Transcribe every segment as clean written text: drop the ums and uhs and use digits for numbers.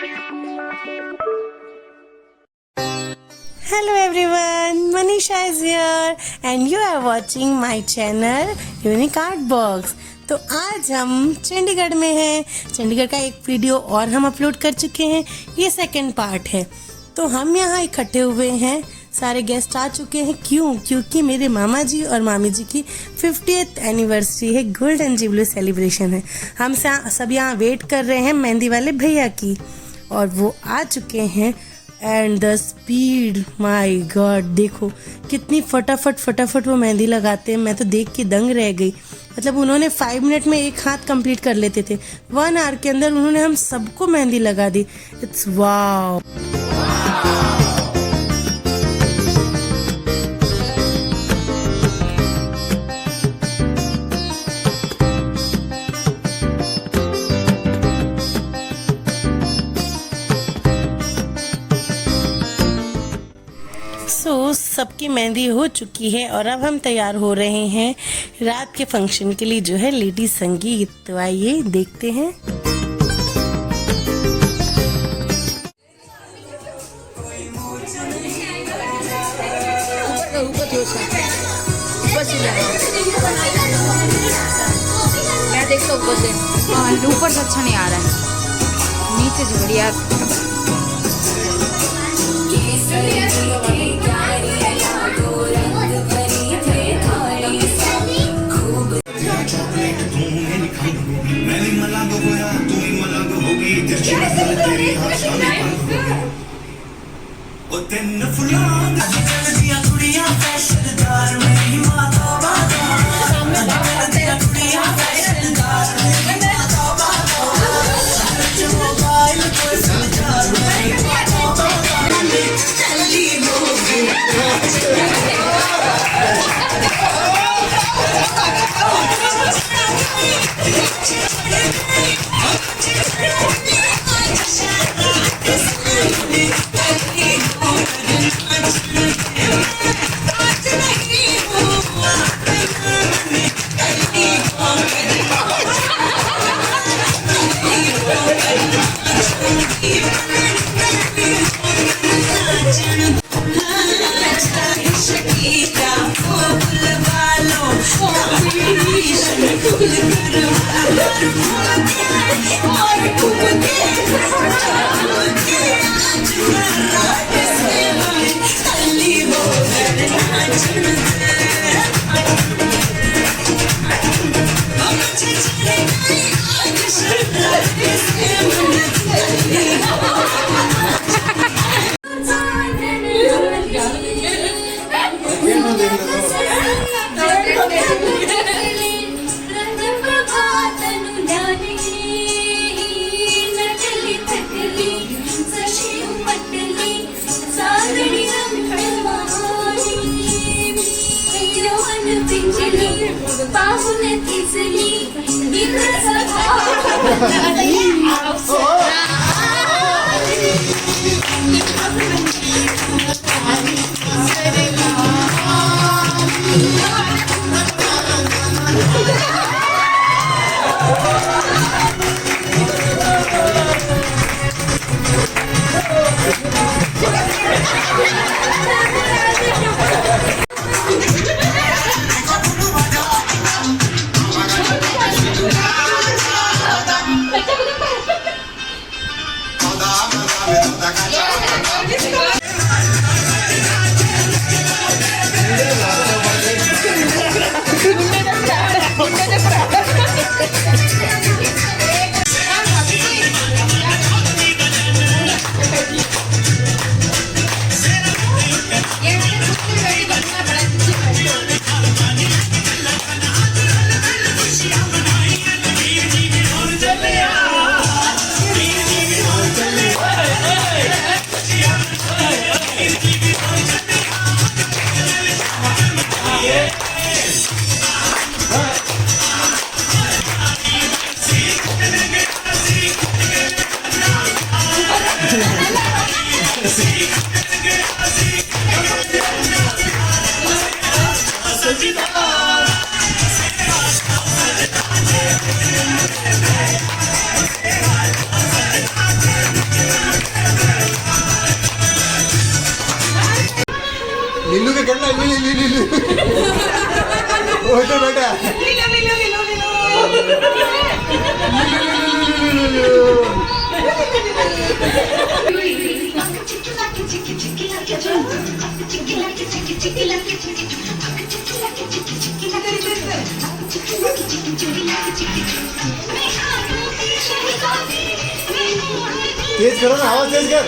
Hello everyone, Manisha is here and you are watching my channel Unique Art Box। तो आज हम चंडीगढ़ में हैं। चंडीगढ़ का एक वीडियो और हम अपलोड कर चुके हैं, ये सेकंड पार्ट है। तो हम यहाँ इकट्ठे हुए हैं, सारे गेस्ट आ चुके हैं। क्यों? क्योंकि मेरे मामा जी और मामी जी की 50th एनिवर्सरी है, गोल्डन जुबली सेलिब्रेशन है। हम सब यहाँ वेट कर रहे हैं मेहंदी वाले भैया की, और वो आ चुके हैं। And the speed, my God, देखो कितनी फटाफट वो मेहंदी लगाते हैं। मैं तो देख के दंग रह गई। मतलब उन्होंने 5 मिनट में एक हाथ कंप्लीट कर लेते थे, 1 आवर के अंदर उन्होंने हम सबको मेहंदी लगा दी। इट्स वाव। सबकी मेहंदी हो चुकी है और अब हम तैयार हो रहे हैं रात के फंक्शन के लिए, जो है लेडी संगीत। तो आइए देखते हैं। मैं देखता ऊपर से, ऊपर से अच्छा नहीं आ रहा है, नीचे से बढ़िया। से करना वो तो बेटा तेज करो ना आवाज तेज कर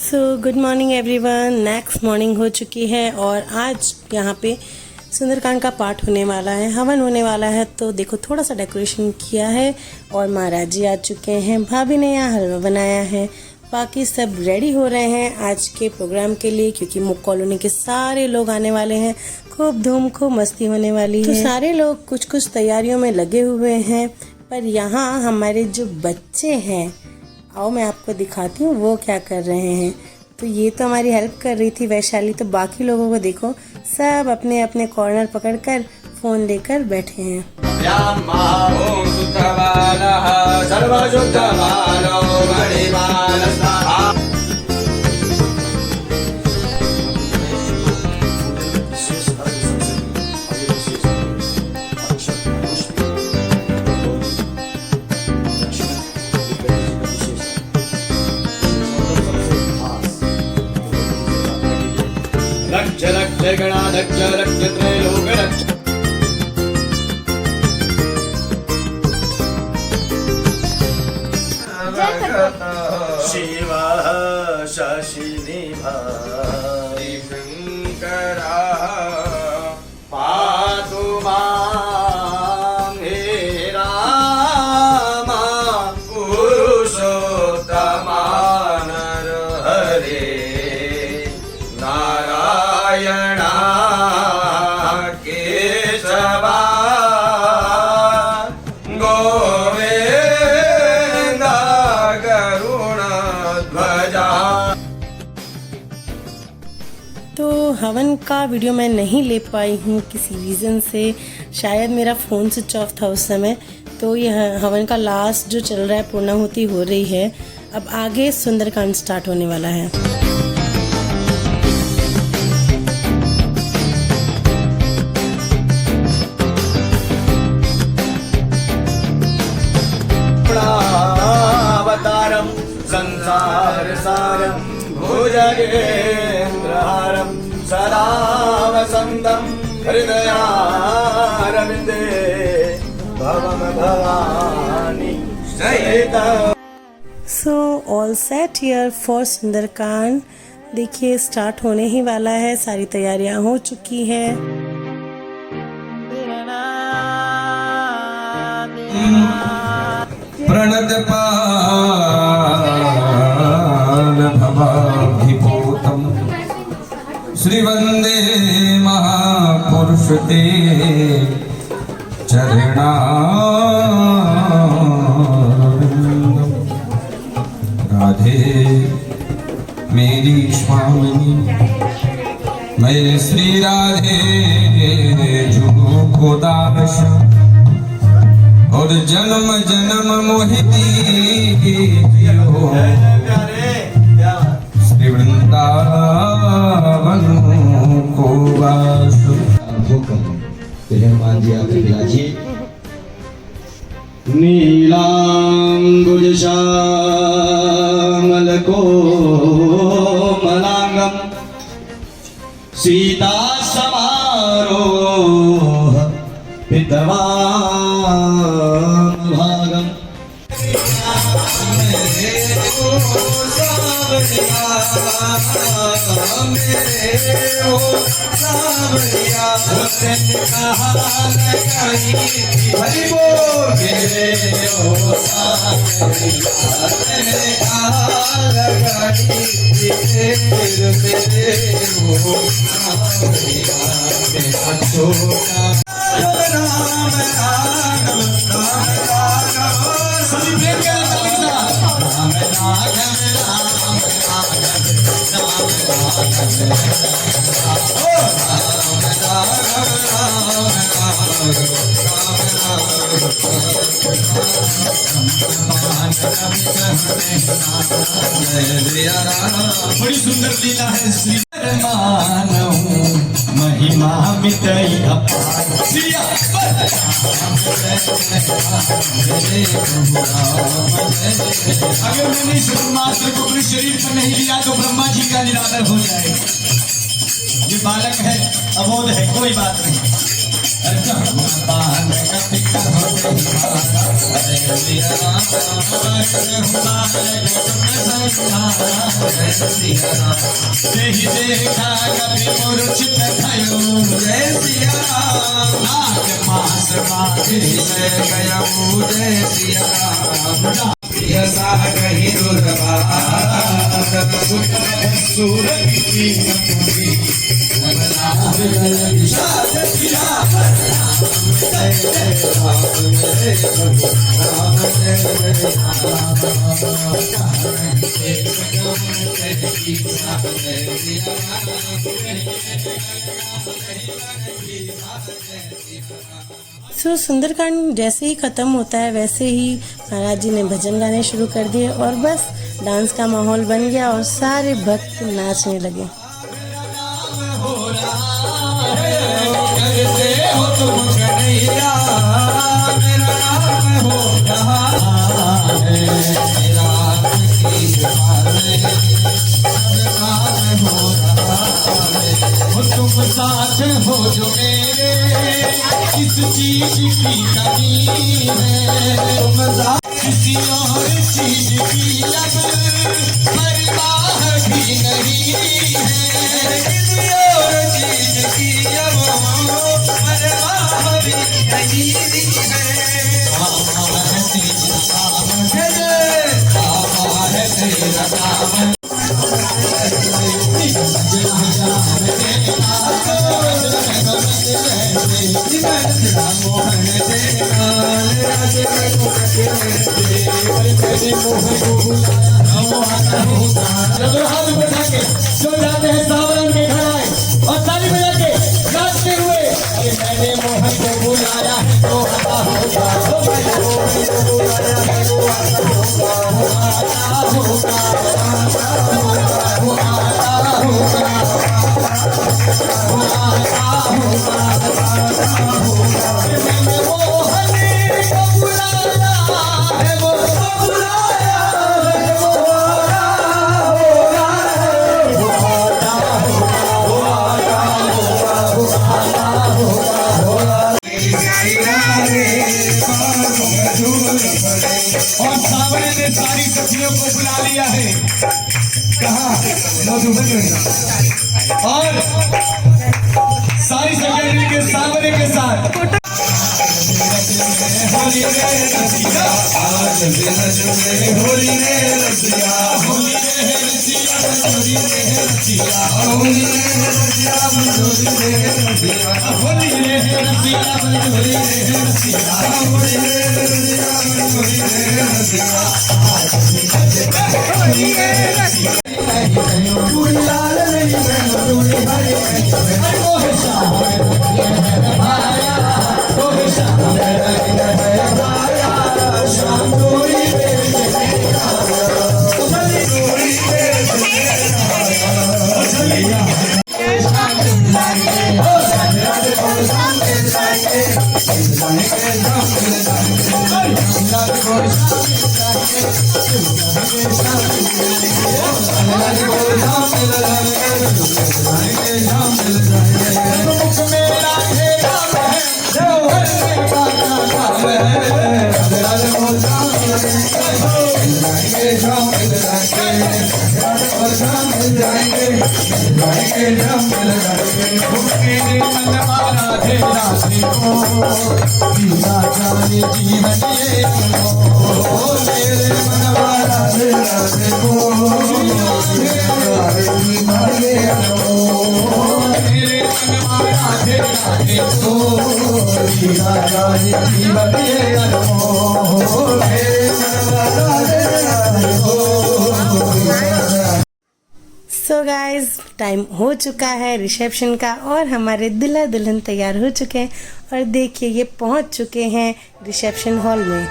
so good morning everyone. Next morning हो चुकी है और आज यहाँ पे सुंदरकांड का पाठ होने वाला है, हवन होने वाला है। तो देखो थोड़ा सा डेकोरेशन किया है और महाराज जी आ चुके हैं, भाभी ने यहाँ हलवा बनाया है, बाकी सब रेडी हो रहे हैं आज के प्रोग्राम के लिए, क्योंकि मुक कॉलोनी के सारे लोग आने वाले हैं। खूब धूम खूब मस्ती होने वाली है। तो सारे लोग कुछ कुछ तैयारियों में लगे हुए हैं, पर यहाँ हमारे जो बच्चे हैं, आओ मैं आपको दिखाती हूँ वो क्या कर रहे हैं। तो ये तो हमारी हेल्प कर रही थी वैशाली, तो बाकी लोगों को देखो सब अपने अपने कॉर्नर पकड़कर फोन लेकर बैठे हैं। रक्ष रक्ष गणाध्यक्ष रक्ष त्रैलोक रक्ष शिव शशिनि शंकरा पातु मां हे राम पुरुषोत्तमा वीडियो मैं नहीं ले पाई हूँ किसी रीज़न से, शायद मेरा फ़ोन स्विच ऑफ था उस समय। तो यह हवन का लास्ट जो चल रहा है, पूर्णाहुति हो रही है। अब आगे सुंदरकांड स्टार्ट होने वाला है। अवतारम संसार सारम भुजगेन्द्रहारम सदा वसंतम हृदयारविंदे भवम भवानी सहितम। So all set here for Sunderkand. देखिए स्टार्ट होने ही वाला है, सारी तैयारियां हो चुकी है। प्रणत पाल भवाभिभूतम् श्रीवन्दे महापुरुष ते चरणारविन्दम्। राधे मेरी स्वामिनी, मैं श्री राधे जुगु को दास और जन्म जन्म मोहिती श्री वृंदावन को वास। हनुमान जी आकर विराजिए। नीलांबुज श्यामल कोमलांगम सीता समारोह विद्वान भागम। बड़ी सुंदर लीला है श्री मानू महिमा मिटई अपार। अगर मैंने इस ब्रह्मास्त्र को अपने शरीर पर नहीं लिया तो ब्रह्मा जी का निरादर हो जाएगा। ये बालक है, अबोध है, कोई बात नहीं। सो सुंदरकांड जैसे ही ख़त्म होता है वैसे ही महाराज जी ने भजन गाने शुरू कर दिए और बस डांस का माहौल बन गया और सारे भक्त नाचने लगे। तुम साथ हो जो मेरे, किस चीज की कमी है। तुम साथ किसी और चीज की अब परवाह भी नहीं है। किसी और चीज की अब परवाह भी नहीं है। तेरा नाम हाथ बैठा के जो जाते हैं सावरण के घराए और ताली बजा के नाचते हुए कि मैंने मोहन को बुलाया है तो आता होगा, तो मैंने मोहन को बुलाया है तो आता होगा, वो आता होगा, वो आता होगा, वो आता होगा, मैंने मोहन को बुलाया है, वो बुलाया है, वो आता होगा, वो आता होगा, वो आता होगा, वो आता होगा। और सावरे ने सारी सखियों को बुला लिया है, कहा मधुबन में, और सारी सखियां मिलकर सावरे के साथ होली रे रसिया, आज दिन जुए होली रे रसिया, होली रे रसिया, होली रे रसिया, होली रे रसिया, होली रे रसिया, होली रे रसिया, होली रे रसिया, होली रे रसिया, होली रे रसिया, होली रे रसिया, चूड़ी लाल नहीं बहनो चूड़ी हरी नहीं, ओ है शाम है भाया, ओ है शाम है भाया, शाम चूड़ी पे सो गाइज टाइम हो चुका है रिसेप्शन का और हमारे दूल्हा दुल्हन तैयार हो चुके हैं और देखिए ये पहुंच चुके हैं रिसेप्शन हॉल में।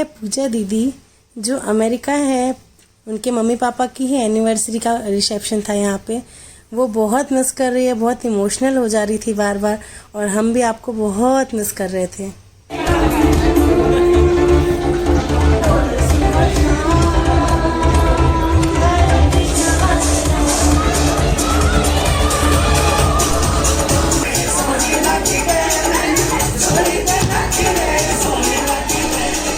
पूजा दीदी जो अमेरिका है, उनके मम्मी पापा की ही एनिवर्सरी का रिसेप्शन था यहाँ पे। वो बहुत मिस कर रही है, बहुत इमोशनल हो जा रही थी बार बार, और हम भी आपको बहुत मिस कर रहे थे।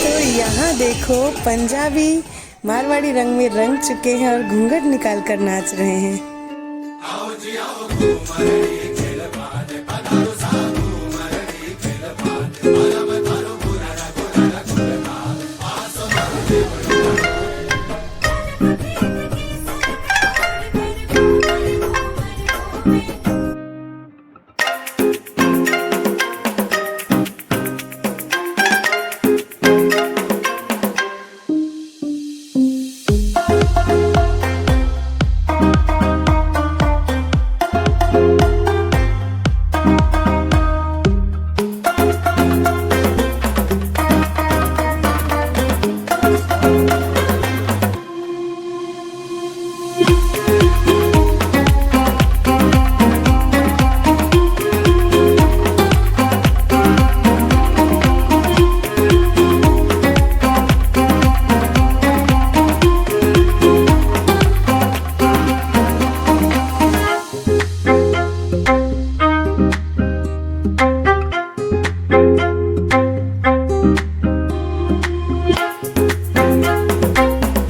तो यहाँ देखो पंजाबी मारवाड़ी रंग में रंग चुके हैं और घूंघट निकाल कर नाच रहे हैं।